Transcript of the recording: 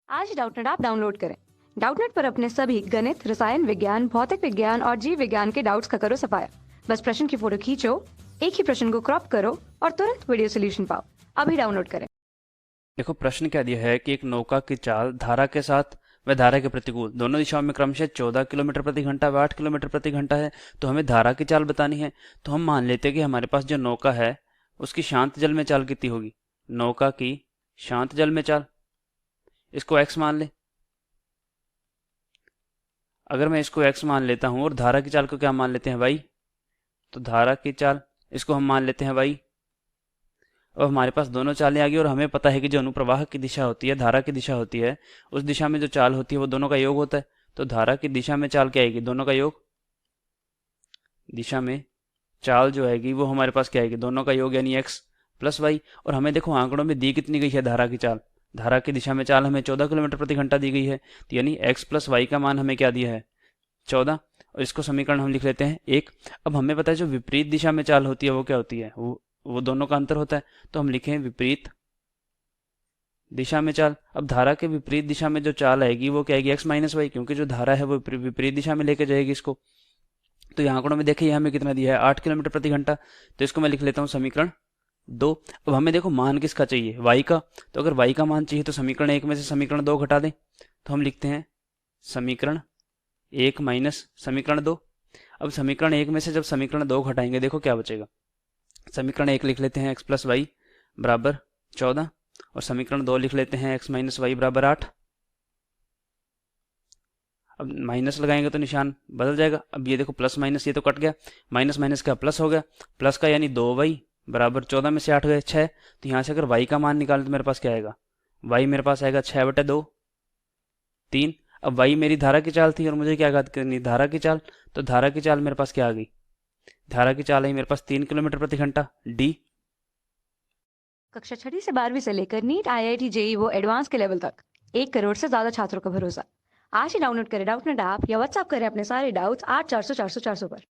आज Doubtnut app download करें। Doubtnut पर अपने सभी गणित, रसायन विज्ञान, भौतिक विज्ञान और जीव विज्ञान के डाउट्स का करो सफाया। बस प्रश्न की फोटो खींचो, एक ही प्रश्न को क्रॉप करो और तुरंत वीडियो सोल्यूशन पाओ। अभी डाउनलोड करें। देखो प्रश्न क्या दिया है कि एक नौका की चाल धारा के साथ व धारा के प्रतिकूल दोनों दिशाओं में क्रमशः 14 किलोमीटर प्रति घंटा व 8 किलोमीटर प्रति घंटा है। तो हमें धारा की चाल बतानी है। तो हम मान लेते हैं कि हमारे पास जो नौका है उसकी शांत जल में चाल कितनी होगी। नौका की शांत जल में चाल, इसको x मान ले। अगर मैं इसको x मान लेता हूं और धारा की चाल को क्या मान लेते हैं y, तो धारा की चाल इसको हम मान लेते हैं y। अब हमारे पास दोनों चालें आ गई और हमें पता है कि जो अनुप्रवाह की दिशा होती है, धारा की दिशा होती है, उस दिशा में जो चाल होती है वो दोनों का योग होता है। तो धारा की दिशा में चाल क्या आएगी, दोनों का योग। दिशा में चाल जो आएगी वो हमारे पास क्या आएगी, दोनों का योग यानी x प्लस वाई। और हमें देखो आंकड़ों में दी कितनी गई है धारा की चाल। धारा की दिशा में चाल हमें 14 किलोमीटर प्रति घंटा दी गई है। तो यानी x प्लस वाई का मान हमें क्या दिया है, 14। और इसको समीकरण हम लिख लेते हैं 1। अब हमें पता है जो विपरीत दिशा में चाल होती है वो क्या होती है, वो दोनों का अंतर होता है। तो हम लिखें विपरीत दिशा में चाल। अब धारा के विपरीत दिशा में जो चाल आएगी वो क्या आएगी, x माइनस वाई, क्योंकि जो धारा है वो विपरीत दिशा में लेके जाएगी इसको। तो ये आंकड़ों में देखिए हमें कितना दिया है, 8 किलोमीटर प्रति घंटा। तो इसको मैं लिख लेता हूँ समीकरण 2। अब हमें देखो मान किसका चाहिए, y का। तो अगर y का मान चाहिए तो समीकरण 1 में से समीकरण 2 घटा दें। तो हम लिखते हैं समीकरण 1 माइनस समीकरण 2। अब समीकरण 1 में से जब समीकरण 2 घटाएंगे देखो क्या बचेगा। समीकरण 1 लिख लेते हैं x प्लस वाई बराबर 14 और समीकरण 2 लिख लेते हैं x माइनस वाई बराबर 8। अब माइनस लगाएंगे तो निशान बदल जाएगा। अब ये देखो प्लस माइनस ये तो कट गया, माइनस माइनस का प्लस हो गया, प्लस का यानी 2y बराबर 14 में से 8 गए 6। तो यहाँ से अगर y का मान निकालें तो मेरे पास क्या आएगा, y मेरे पास आएगा 6/2 3। अब y मेरी धारा की चाल थी और मुझे क्या याद करनी, धारा की चाल। तो धारा की चाल मेरे पास क्या आ गई, धारा की चाल आई मेरे पास 3 किलोमीटर प्रति घंटा डी। कक्षा 6 से 12वीं से लेकर नीट, IIT, जेई वो एडवांस के लेवल तक 1 करोड़ से ज्यादा छात्रों का भरोसा। आज ही डाउनलोड करें डाउटनेट ऐप या व्हाट्सएप करें अपने सारे डाउट्स 8400 400 400 पर।